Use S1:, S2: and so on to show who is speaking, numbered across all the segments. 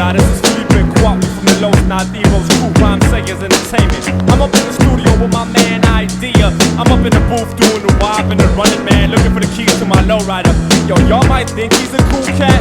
S1: Nah, this is Felipe Quattro from the Los Nativos, Cool Rhyme Sayers Entertainment. I'm up in the studio with my man Eyedea. I'm up in the booth doing the wop and the running man, looking for the keys to my lowrider. Yo, y'all might think he's a cool cat,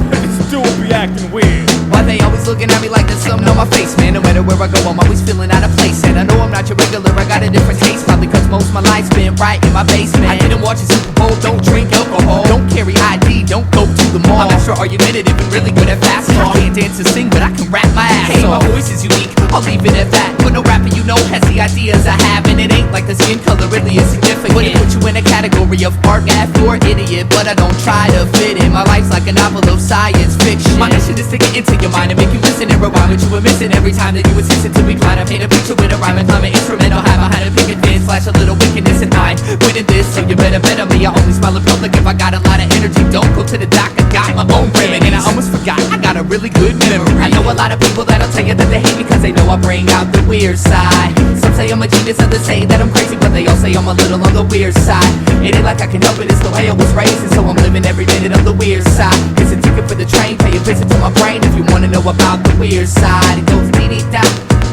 S1: but this dude be acting weird.
S2: Why they always looking at me like there's something on my face, man? No matter where I go, I'm always feeling out of place. And I know I'm not your regular, I got a different taste. Probably cause most of my life's been right in my basement. I didn't watch a Super Bowl, don't drink alcohol, don't carry ID, don't go to the mall. I'm extra argumentative and really good at fast talk. I can't dance or sing, but I can rap my ass off. Hey, my voice is unique, I'll leave it at that. But no rapper you know has the ideas I have, and it ain't like the skin color really is significant. Wouldn't put you in a category of art, math, or idiot, but I don't try to fit in. My life's like a novel of science fiction. My mission is to get into your mind and make you listen and rewind what you were missing every time that you insist to be blind. I paint a picture with a rhyme and climb an instrumental, hide behind a picket fence, flash a little wickedness in mind. Winning this, so you better bet on me. I only smile in public if I got a lot of energy. Don't go to the doc, I got my own remedy. And I almost forgot, I got a really good memory. I know a lot of people that'll tell you that they hate me cause they know I bring out the weird side. Some say I'm a genius, others say that I'm crazy, but they all say I'm a little on the weird side. It ain't like I can help it, it's the way I was raised, and so I'm living every minute of the weird side. It's a ticket for the train, pay a visit to my brain if you wanna know about the weird side. It goes dee-dee-da,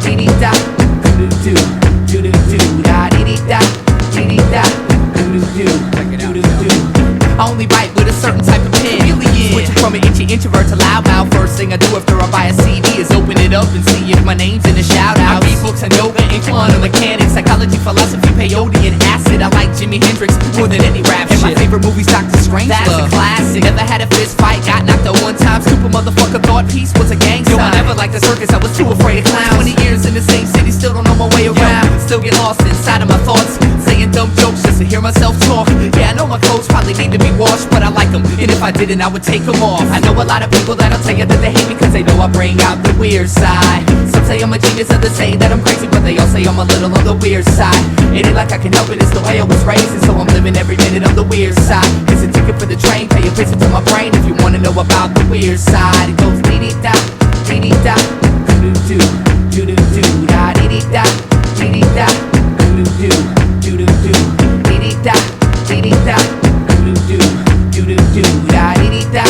S2: dee-dee-da, doo-doo-doo, doo-doo-doo, da dee-dee-da, dee-dee-da, doo-doo-doo, doo-doo-doo. I only write with a certain type of pen. Switching from an itchy introvert to loudmouth. First thing I do after I buy a CD is open it up and see if my name's in the shout out. I read books on yoga and quantum mechanics, psychology, philosophy, peyote, and acid. I like Jimi Hendrix more than any rap shit. And my favorite movie's Dr. Strange. That's a classic. Never had a fist fight, got knocked out one time. Stupid motherfucker thought peace was a gang sign. Yo, I never liked the circus, I was too afraid of clowns. 20 years in the same city, still don't know my way around. Still get lost inside of my thoughts, saying dumb jokes just to hear myself talk. Yeah, I know my clothes probably need to be washed, but I like them, and if I didn't, I would take them off. I know a lot of people that'll tell you that they hate me cause they know I bring out the weird side. Some say I'm a genius, others say that I'm crazy, but they all say I'm a little on the weird side. It ain't like I can help it, it's the way I was raised, and so I'm living every minute on the weird side. It's a ticket for the train, pay a visit to my brain if you wanna know about the weird side. It goes dee-dee-da, dee-dee-da, doo-doo-doo, doo-doo-doo, da dee-dee-da, dee-dee-da, doo-doo-doo, doo-doo-doo, dee-dee-da, dee-dee-da, doo-doo-doo, doo-doo-doo, da dee-dee-da,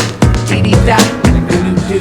S2: dee-dee-da, doo-doo-doo,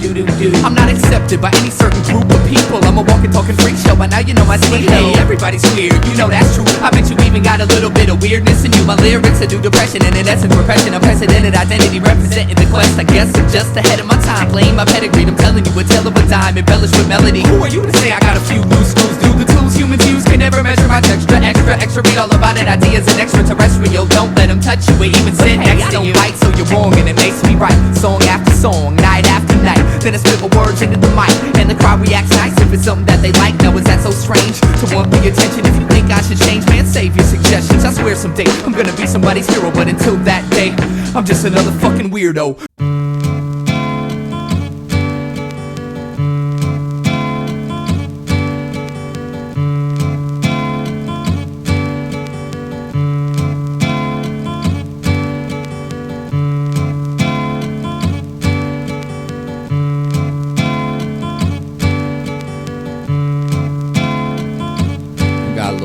S2: doo-doo-doo. I'm not accepted by any certain group of people. I'm a walking, talking freak show, but now you know my speed. Hey, everybody's weird, you know that's true. I bet you even got a little bit of weirdness in you. My lyrics are due depression, and in essence repression. Unprecedented identity representing the quest. I guess I'm just ahead of my time, playing my pedigree. I'm telling you a tale of a dime, embellished with melody. Who are you to say I got a few loose screws? Do the tools humans use can never measure my texture. Extra, read all about it. Ideas and extraterrestrial. Don't let them touch you or even sit next to you. Right, so you're wrong, and it makes me right. Song after song, night after night. Then I spit my words into the mic, and the crowd reacts nice if it's something that they like. Now is that so strange to want the attention? If you think I should change, man, save your suggestions. I swear someday I'm gonna be somebody's hero, but until that day, I'm just another fucking weirdo.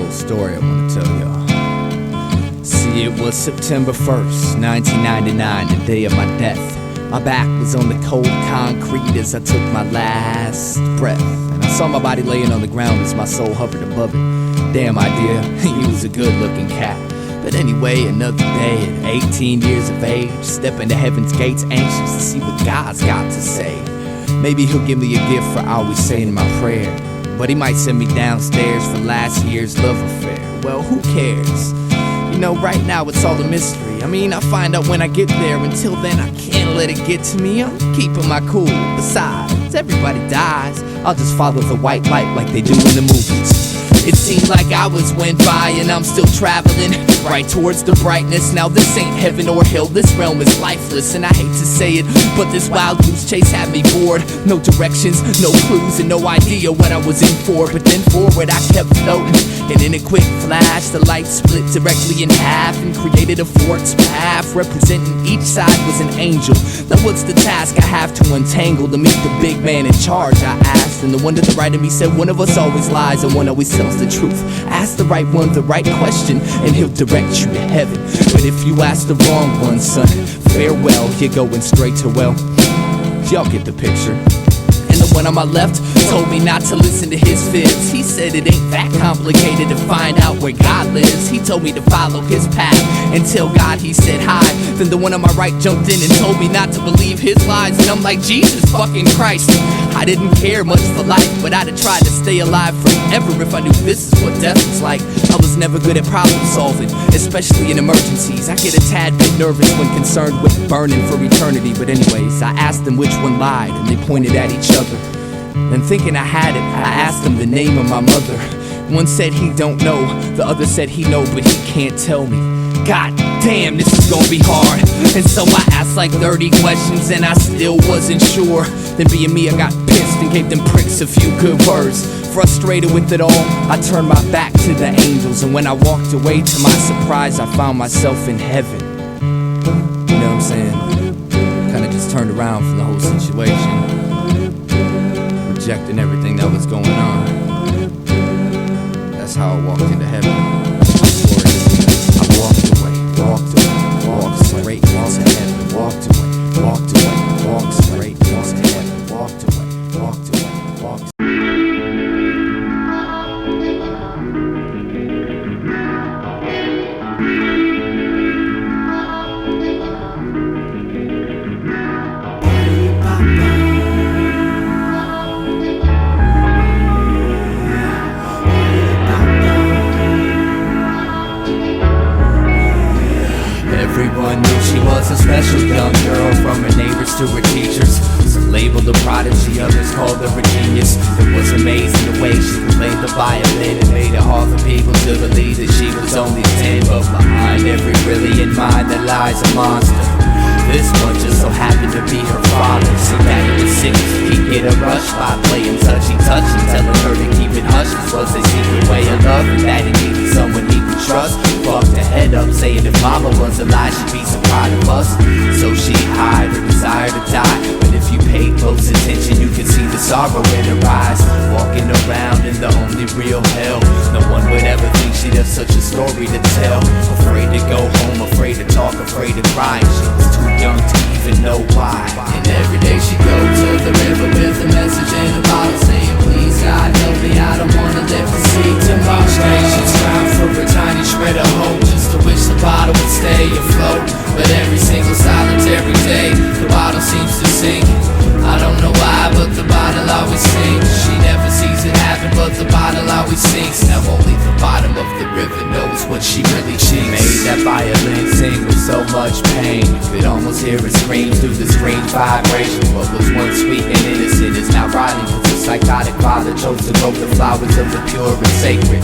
S3: Story I want to tell y'all. See, it was September 1st, 1999, the day of my death. My back was on the cold concrete as I took my last breath, and I saw my body laying on the ground as my soul hovered above it. Damn Eyedea, he was a good looking cat. But anyway, another day at 18 years of age, stepping to heaven's gates, anxious to see what God's got to say. Maybe he'll give me a gift for always saying my prayer, but he might send me downstairs for last year's love affair. Well, who cares? You know, right now it's all a mystery. I mean, I'll find out when I get there. Until then, I can't let it get to me. I'm keeping my cool. Besides, everybody dies. I'll just follow the white light like they do in the movies. It seemed like hours went by and I'm still traveling right towards the brightness. Now this ain't heaven or hell, this realm is lifeless. And I hate to say it, but this wild goose chase had me bored. No directions, no clues, and no idea what I was in for. But then forward I kept floating, and in a quick flash the light split directly in half and created a forked path. Representing each side was an angel. Now what's the task I have to untangle to meet the big man in charge, I asked. And the one to the right of me said, one of us always lies and one always tells the truth. Ask the right one the right question and he'll direct you to heaven. But if you ask the wrong one, son, farewell, you're going straight to, well, y'all get the picture.
S2: the one on my left told me not to listen to his fibs. He said it ain't that complicated to find out where God lives. He told me to follow his path and tell God he said hi. Then the one on my right jumped in and told me not to believe his lies. And I'm like, Jesus fucking Christ. I didn't care much for life, but I'd have tried to stay alive forever if I knew this is what death was like. I was never good at problem solving, especially in emergencies. I get a tad bit nervous when concerned with burning for eternity. But anyways, I asked them which one lied, and they pointed at each other. Then thinking I had it, I asked them the name of my mother. One said he don't know, the other said he know, but he can't tell me. God damn, this is gonna be hard. And so I asked like 30 questions and I still wasn't sure. Then being me, I got pissed and gave them pricks a few good words. Frustrated with it all, I turned my back to the angels. And when I walked away, to my surprise, I found myself in heaven. You know what I'm saying? Kinda just turned around from the whole situation, rejecting everything that was going on. That's how I walked into heaven. I walked straight into heaven. Walked straight into heaven. Walked away. Everyone knew she was a special young girl, from her neighbors to her teachers. Some labeled a prodigy, others called her a genius. It was amazing the way she played the violin. It made it hard for people to believe that she was only 10. But behind every brilliant mind there lies a monster. This one just so happened to be her father. See that he was sick, he'd get a rush by playing touchy-touch and telling her to keep it hush. This was his secret way of love, and that he needed someone he could trust. Fucked her head up, saying if mama was alive, she'd be so proud of us. So she hid her desire to die, but if you paid close attention, you could see the sorrow in her eyes. Walking around in the only real hell, no one would ever think she'd have such a story to tell. Afraid to go home, afraid to talk, afraid to cry. She was too young to even know why. And every day she go to the river with a message in a bottle, saying please God help me, I don't wanna live to see tomorrow. Each day she's trying for a tiny shred of hope, just to wish the bottle would stay afloat. But every single solitary day, the bottle seems to sink. I don't know why, but the bottle always sinks. She never sees it happen, but the bottle always sinks. Now only the bottom of the river knows what she really thinks. She made that violin sing with so much pain, you could almost hear it scream through the strange vibration. What was once sweet and innocent is now rotting, cause the psychotic father chose to grow the flowers of the pure and sacred.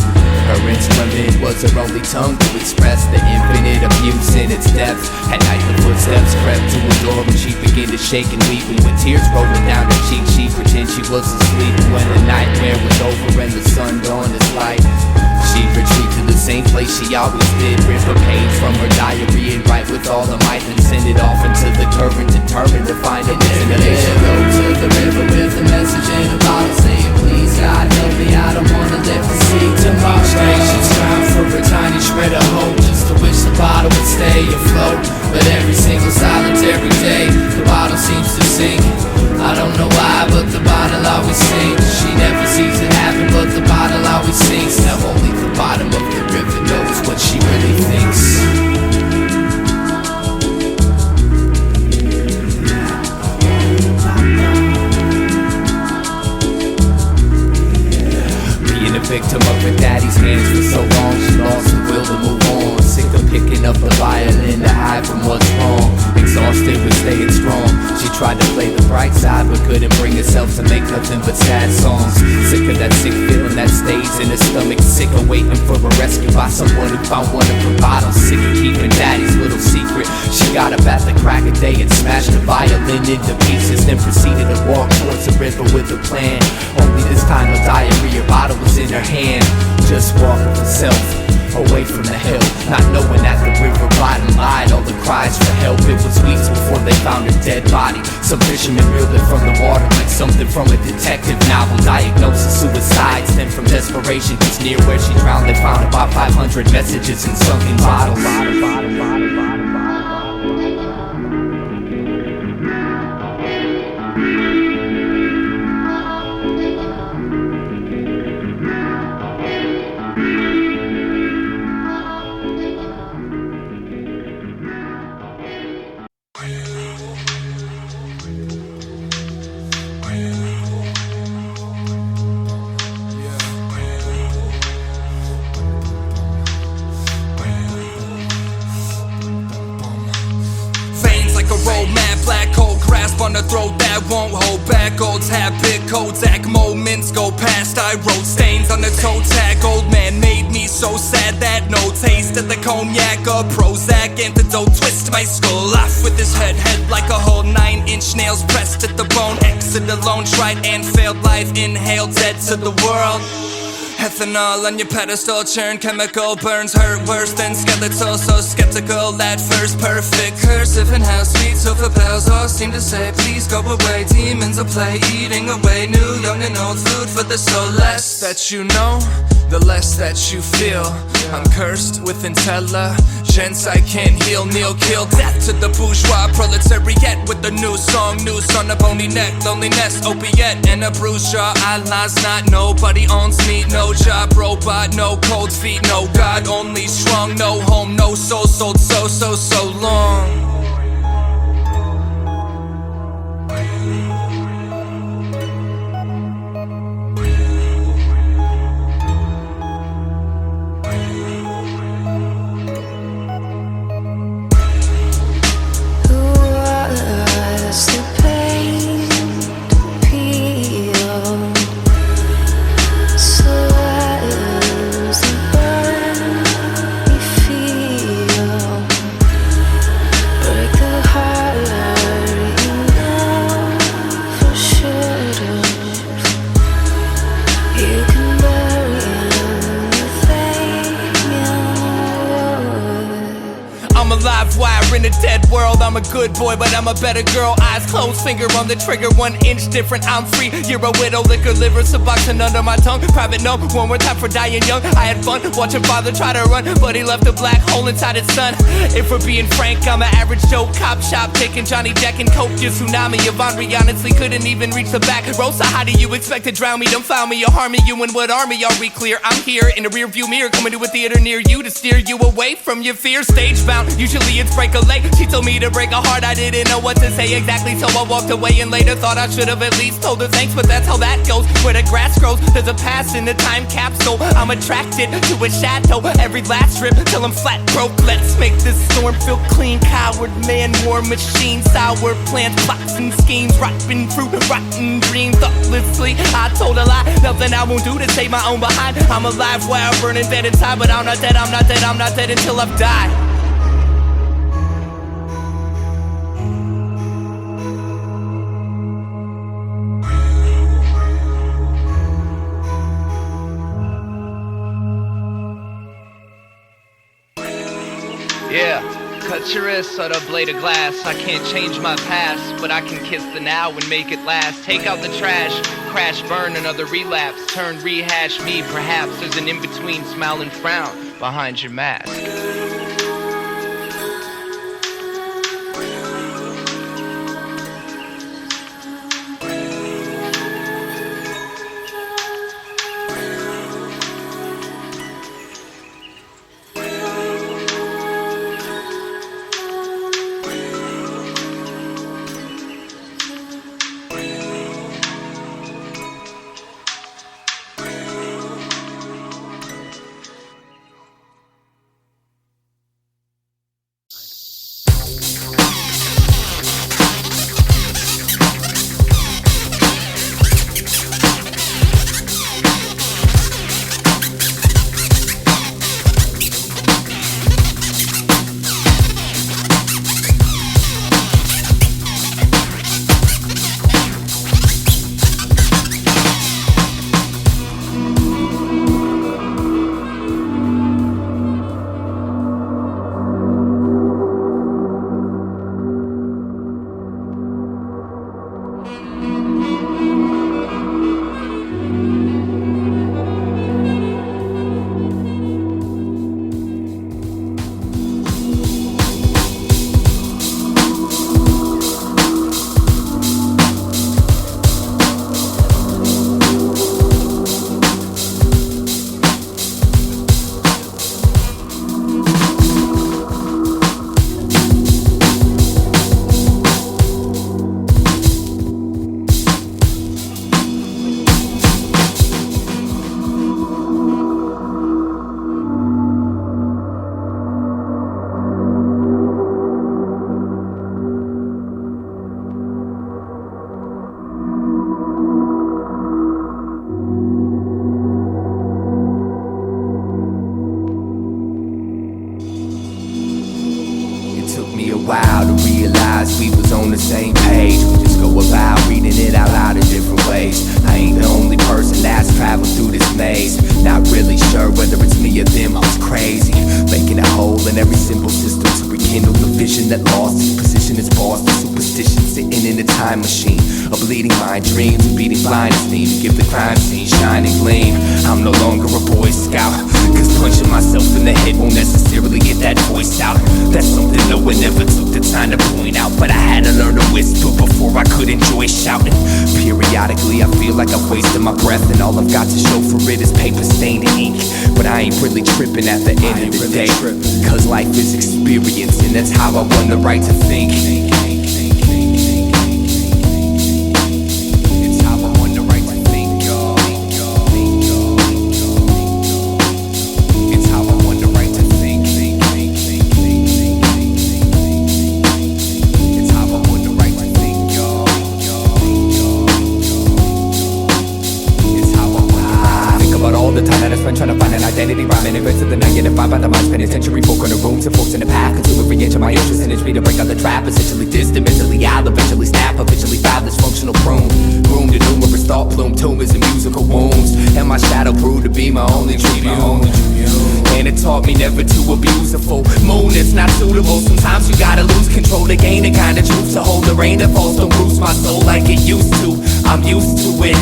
S2: Her instrument was her only tongue to express the infinite abuse in its depths. At night the footsteps crept to her door and she began to shake and weep. And with tears rolling down her cheek, she pretended she was asleep. And when the nightmare was over and the sun dawned its light, she'd retreat to the same place she always did, rip a page from her diary and write with all her might, and send it off into the current, determined to find an destination. Go to the river with a message in a bottle, saying please God help me, I don't wanna live to see tomorrow. She's trying for a tiny shred of hope, just to wish the bottle would stay afloat. But every single solitary day, the bottle seems to sink. I don't know why, but the bottle always sinks. She never sees it happen, but the bottle always sinks. Now only the bottom of the river knows what she really thinks. Being a victim of her daddy's hands for so long, she lost the will to move on. Sick of picking up the violin to hide from what's wrong. Exhausted with staying strong, she tried to play the bright side, but couldn't bring herself to make nothing but sad songs. Sick of that sick feeling that stays in her stomach. Sick of waiting for a rescue by someone who found one of her bottles. Sick of keeping daddy's little secret. She got up at the crack of day and smashed the violin into pieces, then proceeded to walk towards the river with a plan. Only this time no diarrhea bottle was in her hand. Just walking for self, away from the hill, not knowing that the river bottom lied all the cries for help. It was weeks before they found her dead body. Some fishermen reeled it from the water like something from a detective novel. Diagnosis suicide stemmed from desperation, cause near where she drowned they found about 500 messages in sunken bottles.
S4: that won't hold back. Old habit, Kodak moments go past. I wrote stains on the toe tag. Old man made me so sad that no taste of the cognac or Prozac antidote twist my skull off with his head like a whole 9-inch nails pressed at the bone. Exit alone, tried and failed life, inhaled, dead to the world. Ethanol on your pedestal, churn chemical burns hurt worse than skeletal. So skeptical at first, perfect cursive and how sweet silver bells all seem to say please go away. Demons of play eating away new, young and old food for the soul. Less that you know, the less that you feel. I'm cursed with intelligence I can't heal. Kneel, kill, death to the bourgeois proletariat with a new song, noose on a bony neck. Loneliness, opiate, and a bruised jaw. Allah's not, nobody owns me. No job, robot, no cold feet. No God, only strong. No home, no soul, sold so long. In a dead world, I'm a good boy, but I'm a better girl. Eyes closed, finger on the trigger, 1 inch different. I'm free. You're a widow, liquor, liver, suboxone under my tongue. Private note, one more time for dying young. I had fun watching father try to run, but he left a black hole inside his son. If we're being frank, I'm an average Joe. Cop shop, taking Johnny Jack and Coke. Your tsunami of Henri honestly couldn't even reach the back row. So how do you expect to drown me? Don't found me or harm me. You and what army are we clear? I'm here in a rear view mirror, coming to a theater near you to steer you away from your fear. Stage bound, usually it's break a leg. She told me to break a heart, I didn't know what to say exactly, so I walked away and later thought I should have at least told her thanks, but that's how that goes. Where the grass grows, there's a past in the time capsule. I'm attracted to a shadow, every last strip till I'm flat broke. Let's make this storm feel clean. Coward man, war machine, sour plans, plots and schemes, rotten fruit, rotten dream. Thoughtlessly, I told a lie, nothing I won't do to save my own behind. I'm alive while burning dead inside, but I'm not dead, I'm not dead, I'm not dead until I've died. Yeah, cut your wrist on a blade of glass. I can't change my past, but I can kiss the now and make it last. Take out the trash, crash, burn, another relapse. Turn, rehash me, perhaps there's an in-between smile and frown behind your mask.
S5: on every simple system to rekindle the vision that lost its position as boss. The superstition sitting in a time machine, a bleeding mind, dreams and beating blind steam to give the crime scene shining gleam. I'm no longer a Boy Scout, cause punching myself in the head won't necessarily get that voice out. That's something no one ever took the time to point out, but I had to learn to whisper before I could enjoy shouting. Periodically I feel like I've wasted my breath, and all I've got to show for it is paper stained ink. But I ain't really tripping at the end of the day, cause life is experience, and that's how I won the right to think. Trying to find an identity rhyming events of the night, getting by the mind, spending century folk on the rooms and forks in the path, consume every inch of my interest and it's me to break out the trap. Essentially distant, mentally I'll eventually snap, eventually foul this functional prune. Groomed to numerous thought plume tumors and musical wounds, and my shadow grew to be my only tribune. And it taught me never to abuse a full moon, it's not suitable. Sometimes you gotta lose control to gain the kind of truth, to hold the rain that falls don't bruise my soul like it used to. I'm used to it,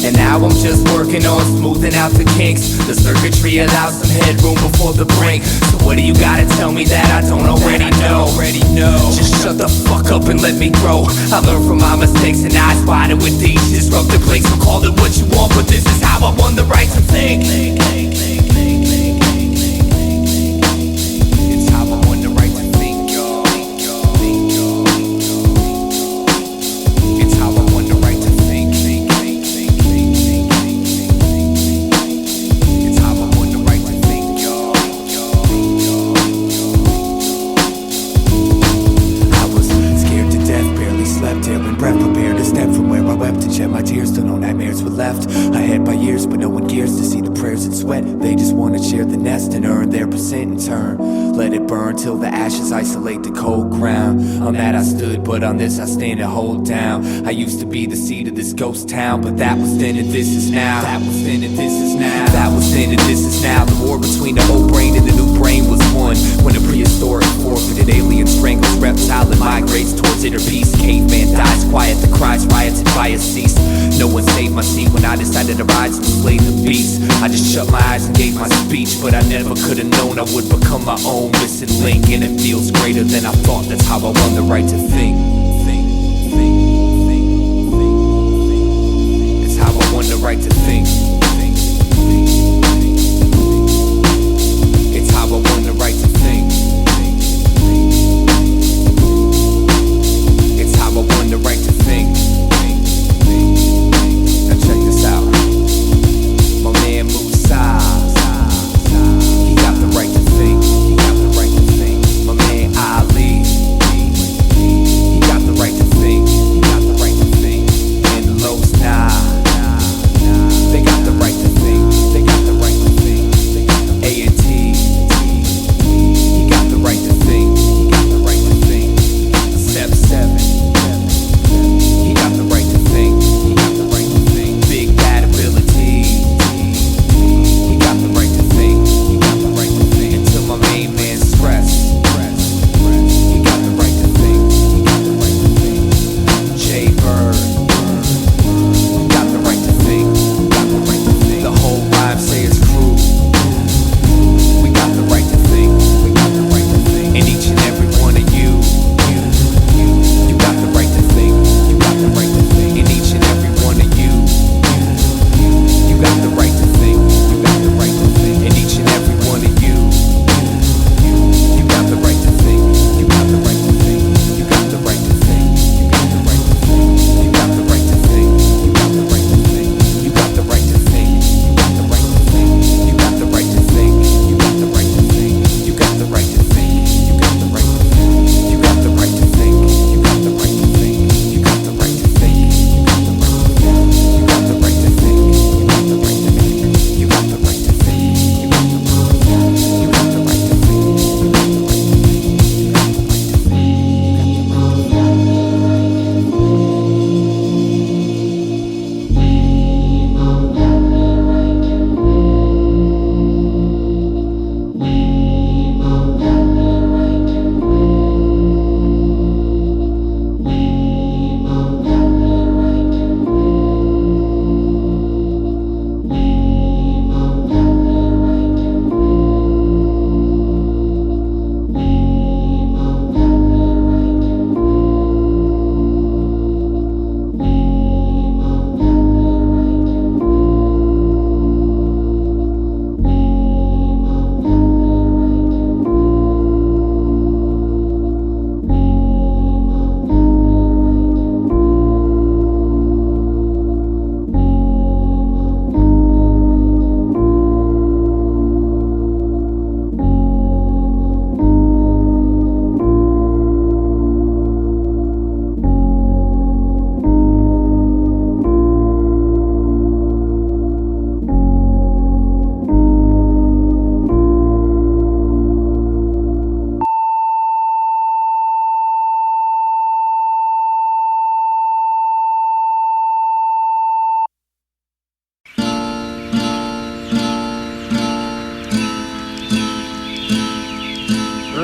S5: and now I'm just working on smoothing out the kinks. The circuitry allows some headroom before the brink. So what do you gotta tell me that I don't already know? Just shut the fuck up and let me grow. I learned from my mistakes and I spotted with these disruptive links. So call it what you want, but this is how I won the right to think. It's how I won the right to think, y'all. It's how I won the right to think. It's how I won the right to think, y'all. I was scared to death, barely slept, ailing breath, prepared to step from where I wept and shed my tears till no nightmares were left. I had by years, but no one cares to see the prayers and sweat. They just wanna share the nest and earn their percent in turn. Let it burn till the ashes isolate the cold ground. On that I stood, but on this I stand and hold down. I used to be the seed of this ghost town, but that was then and this is now. That was then and this is now. That was then and this is now. The war between the old brain and the new brain was won when a prehistoric forfeited alien strangles reptile and migrates towards inner peace. Caveman dies quiet, the cries riots and fire cease. No one saved my seat when I decided to rise and slay the beast. I just shut my eyes and gave my speech, but I never could have known I would become my own missing link. And it feels greater than I thought, that's how I won the right to think. It's how I won the right to think. It's how I won the right to think. It's how I won the right to think. Now check this out. My man Musa, he got the right to think. He got the right to think. My man Ali, he got the right to think.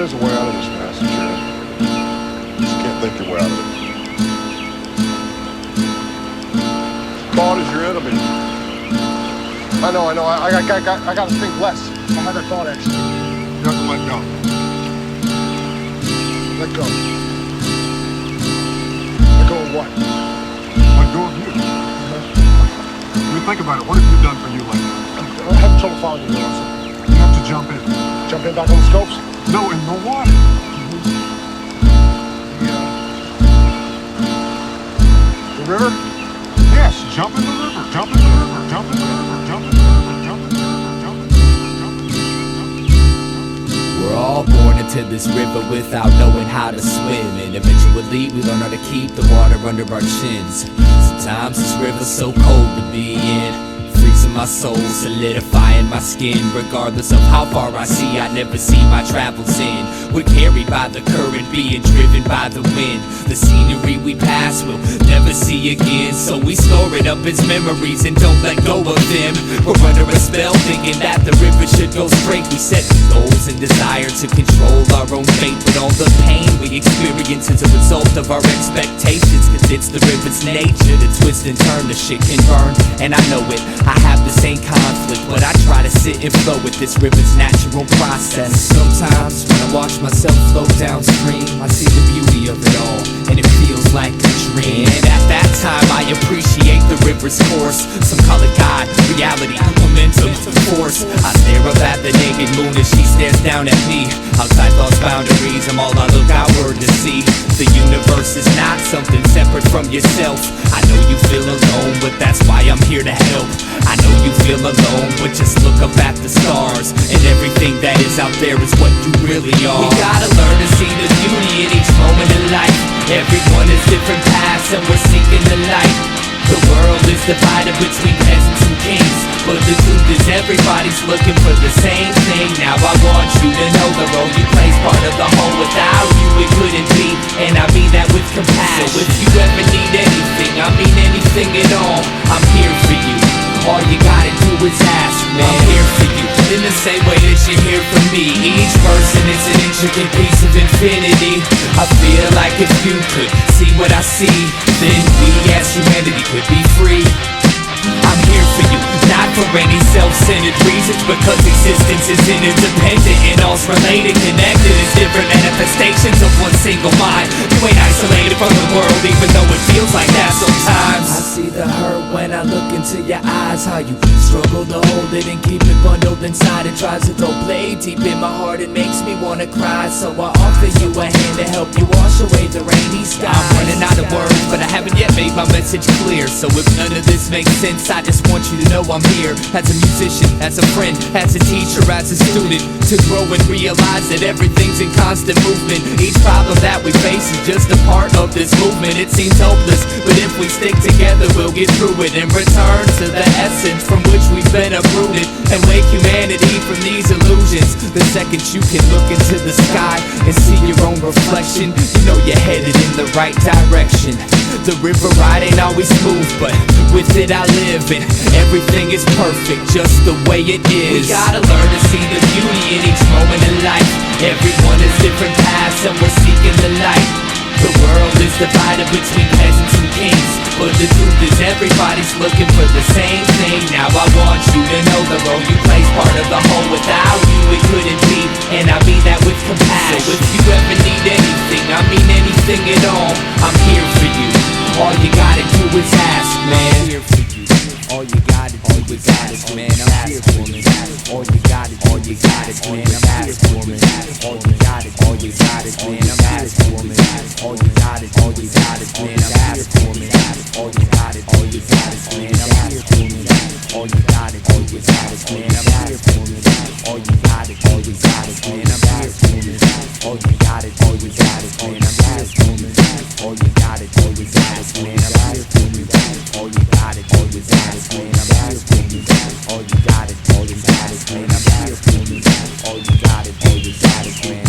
S6: there's a way out of this mess, sure. Just can't think your way out of it. Thought is your enemy. I know. I gotta think less. I had that thought actually. You have to let go. Let go. Let go of what? Let go of you. I mean, think about it. What have you done for you lately? I'm having trouble following you, Russell. You have to jump in. Jump in back on the scopes? No, in the water. The river? Yes, jump in the river. Jump in the river. Jump in the river. Jump in the river. Jump in the river. Jump in the river.
S3: We're all born into this river without knowing how to swim, and eventually we learn how to keep the water under our chins. Sometimes this river's so cold to be in, freezing my soul, solidifying my skin. Regardless of how far I see, I never see my travels in. We're carried by the current, being driven by the wind. The scenery we pass will never see again, so we store it up as memories and don't let go of them. We're under a spell thinking that the river should go straight. We set goals and desire to control our own fate, but all the pain we experience is a result of our expectations, cause it's the river's nature to twist and turn. The shit can burn, and I know it. I have the same conflict, but I try to sit and flow with this river's natural process. Sometimes when I watch myself flow downstream, I see the beauty of it all, and it feels like a dream. And at that time I appreciate the river's course. Some call it God, reality, momentum, force. I stare up at the naked moon as she stares down at me. Outside thoughts boundaries, I'm all I look outward to see. The universe is not something separate from yourself. I know you feel alone, but that's why I'm here to help. I know you feel alone, but just look up at the stars, and everything that is out there is what you really are. We gotta learn to see the beauty in each moment in life. Everyone has different paths and we're seeking the light. The world is divided between peasants and kings, but the truth is everybody's looking for the same thing. Now I want you to know the role you play's part of the whole. Without you it couldn't be, and I mean that with compassion. So if you ever need anything, I mean anything at all, I'm here for you. All you gotta do is ask, man. I'm here for you, in the same way that you're here for me. Each person is an intricate piece of infinity. I feel like if you could see what I see, then we as humanity could be free. I'm here for you, not for any self-centered reasons, because existence is interdependent and all's related, connected as different manifestations of one single mind. You ain't isolated from the world, even though it feels like that sometimes. I see the hurt when I look into your eyes, how you struggle to hold it and keep it bundled inside. It tries to throw blade deep in my heart, it makes me wanna cry. So I offer you a hand to help you wash away the rainy skies. I'm running out of words, but I haven't yet made my message clear. So if none of this makes sense, I just want you to know I'm here, as a musician, as a friend, as a teacher, as a student, to grow and realize that everything's in constant movement. Each problem that we face is just a part of this movement. It seems hopeless, but if we stick together we'll get through it, and return to the essence from which we've been uprooted, and wake humanity from these illusions. The second you can look into the sky and see your own reflection, you know you're headed in the right direction. The river ride ain't always smooth, but with it I live, and everything is perfect just the way it is. We gotta learn to see the beauty in each moment in life. Everyone has different paths and we're seeking the light. The world is divided between peasants and kings, but the truth is everybody's looking for the same thing. Now I want you to know the role you play's part of the whole. Without you it couldn't be, and I mean that with compassion. So if you ever need anything, I mean anything at all, I'm here for you. All you gotta do is ask, man. I'm here for you. All you gotta do is ask, man. I'm here for you. All you gotta do is ask, man. I'm here for you. All you gotta do is ask, man. I'm here for you. All you gotta do is ask, man. I'm here for you. All you gotta do is ask, man. I'm here for you. All you gotta do is ask, man. I'm here for you. All you gotta do is ask, man. I'm here for you. All you gotta do is ask, man. I'm here for you. All you gotta do is ask, man. I'm here for you. All you gotta do is ask, man. I'm here for you. All you gotta do is ask, man. I'm here for you. All you gotta do is ask, man.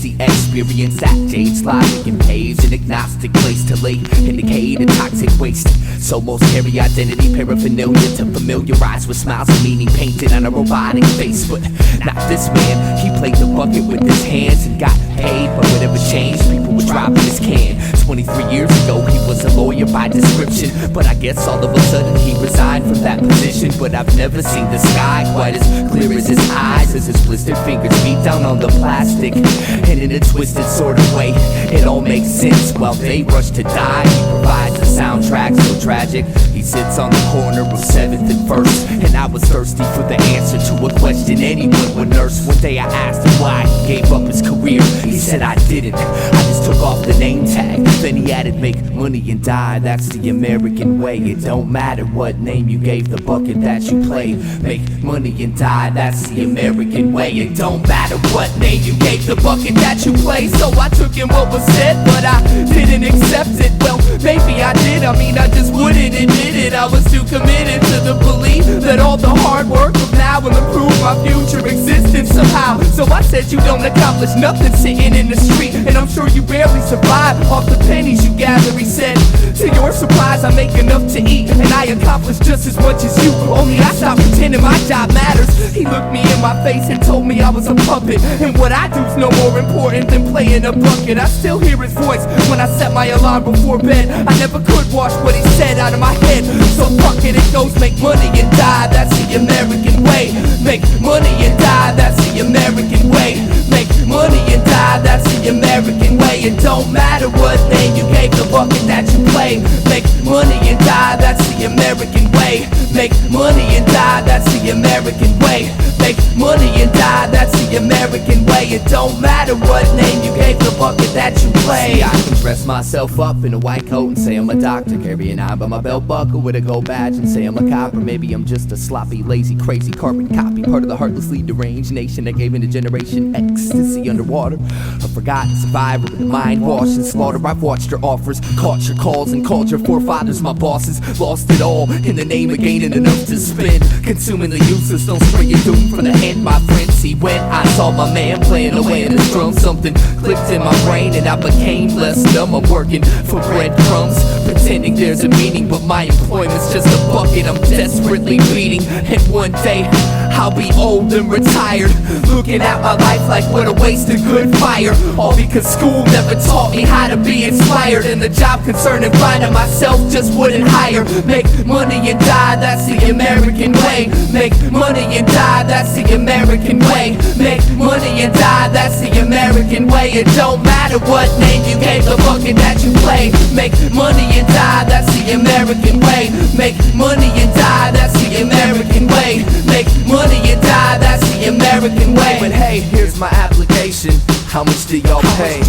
S3: The experience that jades logic and paves an agnostic place to lay indicate a toxic waste. So most carry identity paraphernalia to familiarize with smiles and meaning painted on a robotic face. But not this man, he played the bucket with his hands and got paid. But whatever changed, people would drop in his can. 23 years ago, he was a lawyer by description, but I guess all of a sudden he resigned from that position. But I've never seen the sky quite as clear as his eyes, as his blistered fingers beat down on the plastic. And in a twisted sort of way, it all makes sense. While they rush to die, he provides a soundtrack so tragic. He sits on the corner of 7th and 1st, and I was thirsty for the answer to a question anyone would nurse. One day I asked him why he gave up his career. He said I didn't, I just took off the name tag. Then he added, make money and die, that's the American way. It don't matter what name you gave the bucket that you play. Make money and die, that's the American way. It don't matter what name you gave the bucket that you play. So I took in what was said, but I didn't accept it. Well, maybe I did, I mean I just wouldn't admit it. I was too committed to the belief that all the hard work of now will improve my future existence somehow. So I said you don't accomplish nothing sitting in the street, and I'm sure you barely survive off the pennies you gather. He said, to your surprise I make enough to eat, and I accomplish just as much as you, only I stopped pretending my job matters. He looked me in my face and told me I was a puppet, and what I do's no more important than playing a bucket. I still hear his voice when I set my alarm before bed. I never could wash what he said out of my head, so fuck it, it goes make money and die, that's the American way. Make money and die, that's the American way. Make money and die, that's the American way. It don't matter what name you gave the bucket that you play. Make money and die, that's the American way. Make money and die, that's the American way. Make money and die, that's the American way. It don't matter what name you gave the bucket that you play. See, I can dress myself up in a white coat and say I'm a doctor, carry an eye by my belt buckle with a gold badge and say I'm a cop. Or maybe I'm just a sloppy, lazy, crazy carbon copy, part of the heartlessly deranged nation that gave in a generation ecstasy underwater. A forgotten survivor with a mind washed and slaughter. I've watched your offers, caught your calls, and called your forefathers my bosses. Lost it all in the name of gaining enough to spend, consuming the useless, don't spray your doom from the hand, my friend. See, when I saw my man playing away in his drum, something clicked in my brain and I became less numb. I'm working for breadcrumbs,
S2: pretending there's a meaning, but my employment's just a bucket I'm desperately beating. And one day I'll be old and retired, looking at my life like what a waste of good fire. All because school never taught me how to be inspired, and the job concerned and finding myself just wouldn't hire. Make money and die, that's the American way. Make money and die, that's the American way. Make money and die, that's the American way. It don't matter what name you gave the bucket that you play. Make money and die, that's the American way. Make money and die, that's the American way. Make money and die, that's the American way. But hey, here's my application. How much do y'all pay?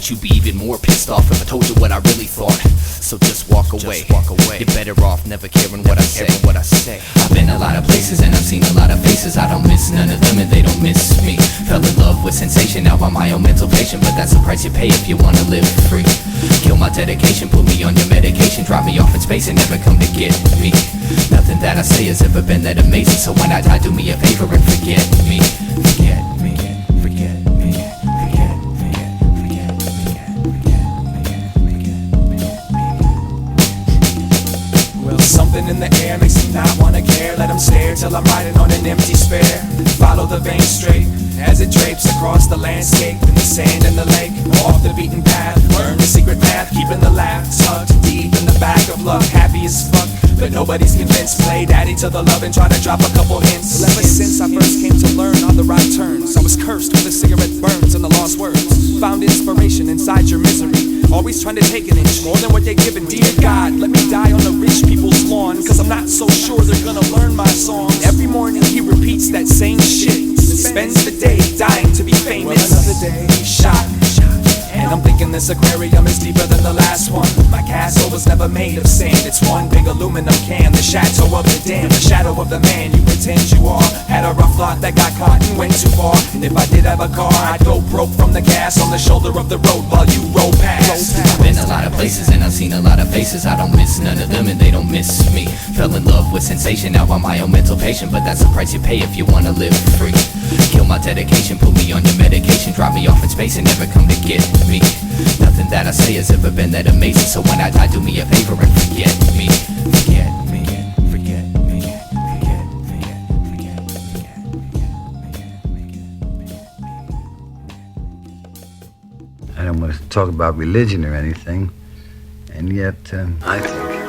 S2: You'd be even more pissed off if I told you what I really thought. So just walk away. You're better off never caring what I say. I've been a lot of places and I've seen a lot of faces. I don't miss none of them and they don't miss me. Fell in love with sensation, now I'm my own mental patient. But that's the price you pay if you wanna live free. Kill my dedication, put me on your medication. Drop me off in space and never come to get me. Nothing that I say has ever been that amazing. So when I die, do me a favor and forget me. Forget me.
S7: Something in the air makes me not wanna care. Let them stare till I'm riding on an empty spare. Follow the vein straight as it drapes across the landscape. In the sand and the lake, off the beaten path. Learn the secret math, keeping the laugh tucked deep in the back of luck. Happy as fuck, but nobody's convinced. Play daddy to the love and try to drop a couple hints. Well, ever since I first came to learn all the right turns, I was cursed with a cigarette burns and the lost words. Found inspiration inside your misery, always trying to take an inch more than what they're giving me. Dear God, let me die on the rich people's lawn, cause I'm not so sure they're gonna learn my songs. Every morning he repeats that same shit, spends the day dying to be famous. Well, another day, shot, and And I'm thinking this aquarium is deeper than the last one. My castle was never made of sand, it's one big aluminum can. The chateau of the dam, the shadow of the man you pretend you are. Had a rough lot that got caught and went too far. And if I did have a car, I'd go broke from the gas on the shoulder of the road while you roll past.
S2: I've been a lot of places and I've seen a lot of faces. I don't miss none of them and they don't miss me. Fell in love with sensation, now I'm my own mental patient. But that's the price you pay if you wanna live free. Kill my dedication, put me on your medication. Drop me off in space and never come to get me. Nothing that I say has ever been that amazing. So when I die, do me a favor and forget me. Forget me, forget me, forget me, forget me.
S8: I don't want to talk about religion or anything, and yet I think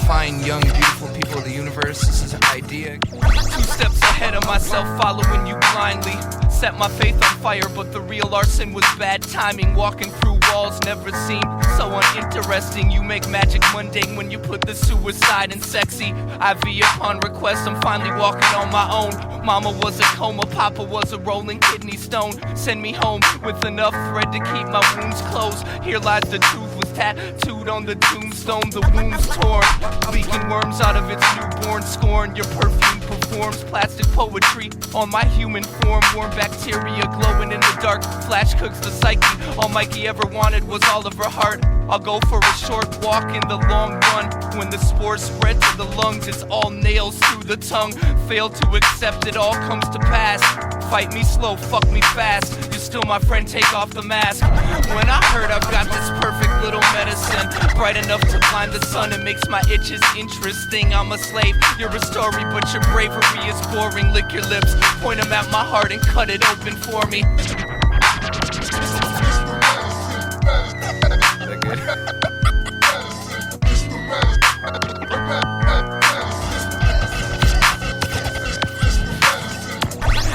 S4: fine, young, beautiful people of the universe. This is Eyedea. 2 steps ahead of myself, following you blindly. Set my faith on fire, but the real arson was bad timing. Walking through walls never seen, so uninteresting. You make magic mundane when you put the suicide in sexy. IV upon request, I'm finally walking on my own. Mama was a coma, Papa was a rolling kidney stone. Send me home with enough thread to keep my wounds closed. Here lies the truth, was tattooed on the tombstone. The wounds torn, leaking worms out of its newborn scorn. Your perfume performs plastic poetry on my human form. Warm bacteria glowing in the dark, flash cooks the psyche. All Mikey ever wanted was all of her heart. I'll go for a short walk in the long run. When the spores spread to the lungs, it's all nails through the tongue. Fail to accept it all comes to pass. Fight me slow, fuck me fast. You're still my friend, take off the mask. When I heard I've got this perfect little medicine, bright enough to blind the sun, it makes my itches interesting. I'm a slave, you're a story, but your bravery is boring. Lick your lips, point them at my heart and cut it open for me.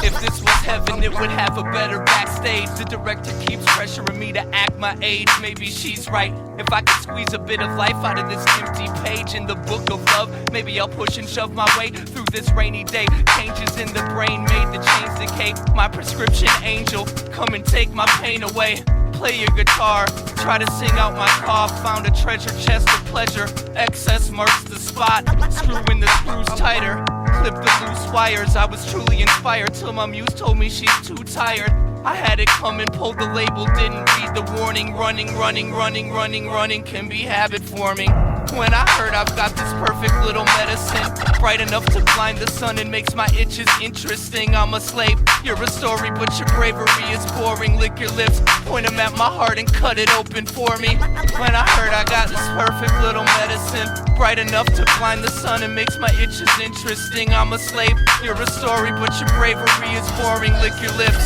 S4: If this was heaven, it would have a better backstage. The director keeps pressuring me to act my age. Maybe she's right. If I could squeeze a bit of life out of this empty page in the book of love, maybe I'll push and shove my way through this rainy day. Changes in the brain made the chains decay. My prescription angel, come and take my pain away. Play your guitar, try to sing out my cough. Found a treasure chest of pleasure, excess marks the spot. Screwing the screws tighter, clip the loose wires. I was truly inspired till my muse told me she's too tired. I had it coming, pulled the label, didn't read the warning. Running can be habit forming. When I heard I've got this perfect little medicine, bright enough to blind the sun and makes my itches interesting. I'm a slave, you're a story, but your bravery is boring. Lick your lips, point them at my heart and cut it open for me. When I heard I got this perfect little medicine, bright enough to blind the sun and makes my itches interesting. I'm a slave, you're a story, but your bravery is boring. Lick your lips.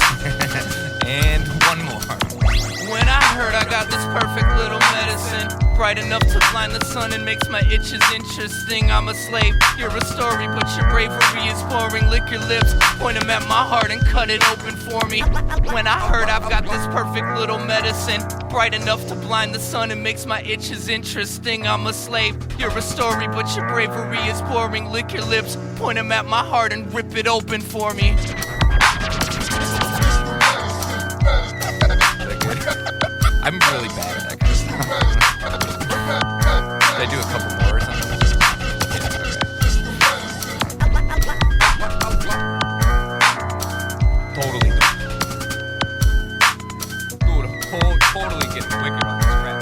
S7: And one more.
S4: When I heard I got this perfect little medicine, bright enough to blind the sun and makes my itches interesting. I'm a slave, you're a story, but your bravery is boring. Lick your lips, point them at my heart and cut it open for me. When I heard I've got this perfect little medicine, bright enough to blind the sun and makes my itches interesting. I'm a slave, you're a story, but your bravery is boring. Lick your lips, point them at my heart and rip it open for me.
S9: I'm really bad at that kind of stuff. Should I do a couple more or something? Yeah, okay. Totally Dude, totally getting wicked on this rap.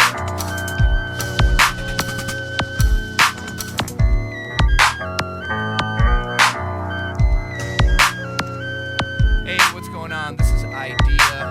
S4: Hey, what's going on? This is Eyedea.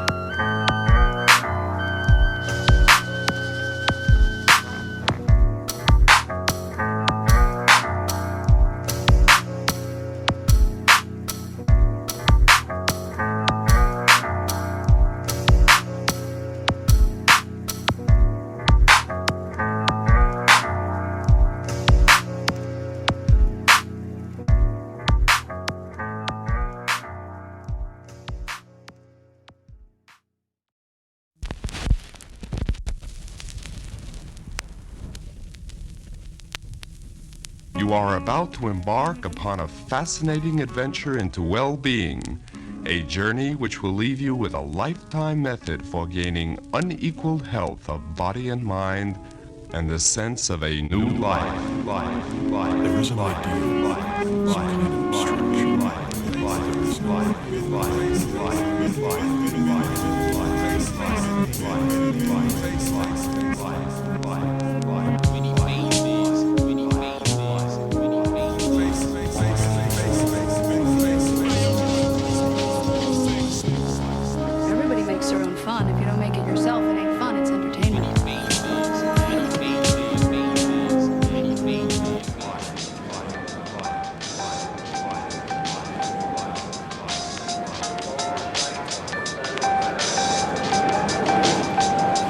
S10: You are about to embark upon a fascinating adventure into well-being, a journey which will leave you with a lifetime method for gaining unequaled health of body and mind and the sense of a new life.
S6: There is an ideal, some kind of abstraction. There is life.
S11: Everybody makes their own fun. If you don't make it yourself, it ain't fun, it's entertainment.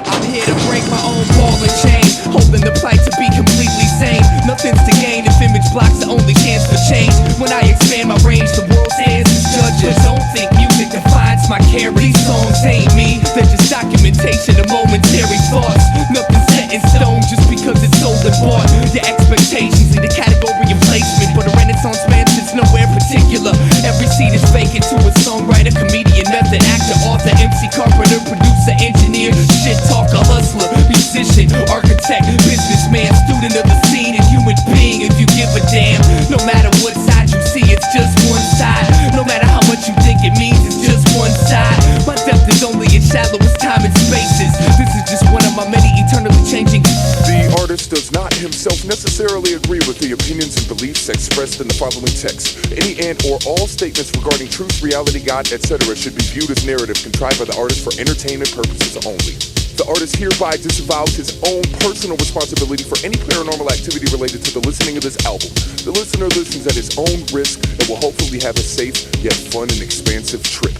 S2: I'm here to break my own ball and chain, holding the plight to be completely sane. Nothing's to gain if image blocks the only chance for change. When I expand my range, the world stands as judges. Don't think music defines my character. These songs ain't me, they're just documentation of momentary thoughts. Nothing's set in stone just because it's sold and bought. Your expectations in the category of placement, but a renaissance man sits nowhere particular. Every seat is vacant to a songwriter, comedian, method actor, author, MC, carpenter, producer, engineer, shit talker, hustler, musician, architect, businessman, student of the scene, and human being. If you give a damn, no matter what side you see, it's just one side. No matter how much you think it means, it's just one side. My depth is only as shallow as time and spaces. This is just one of my many eternally changing.
S12: The artist does not himself necessarily agree with the opinions and beliefs expressed in the following text. Any and or all statements regarding truth, reality, God, etc. should be viewed as narrative contrived by the artist for entertainment purposes only. The artist hereby disavows his own personal responsibility for any paranormal activity related to the listening of this album. The listener listens at his own risk and will hopefully have a safe, yet fun and expansive trip.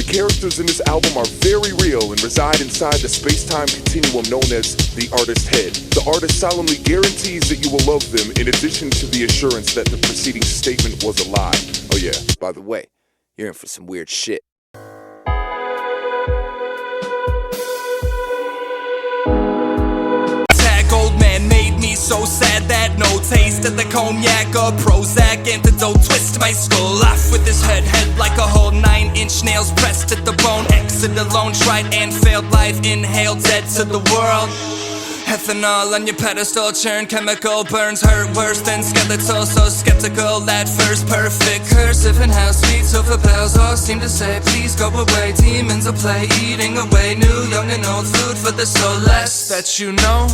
S12: The characters in this album are very real and reside inside the space-time continuum known as the artist's head. The artist solemnly guarantees that you will love them in addition to the assurance that the preceding statement was a lie. Oh yeah, by the way, you're in for some weird shit.
S4: Old man made me so sad that no taste of the cognac or Prozac antidote twist my skull off with his head like a whole 9-inch nails pressed to the bone. Exit alone, tried and failed life, inhaled dead to the world. Ethanol on your pedestal, churn chemical burns hurt worse than skeletal. So skeptical at first, perfect cursive and how sweet silver bells all seem to say please go away. Demons will play, eating away new, young and old food for the soul. Less that you know,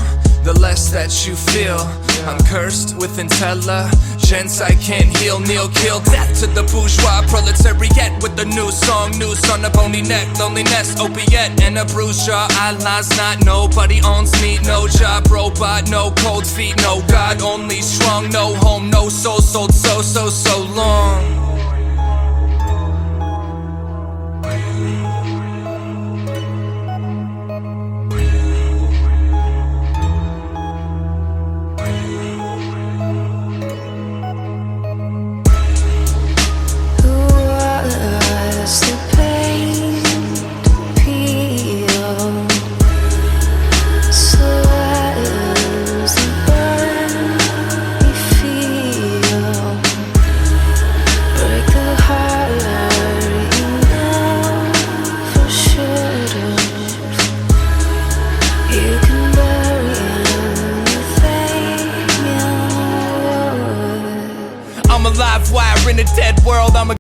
S4: the less that you feel. I'm cursed with intelligence I can't heal. Kneel, kill, death to the bourgeois proletariat with the new song, noose on a bony neck, loneliness, opiate, and a bruised jaw. Allah's not, nobody owns me, no job, robot, no cold feet, no God, only strong, no home, no soul, sold so long.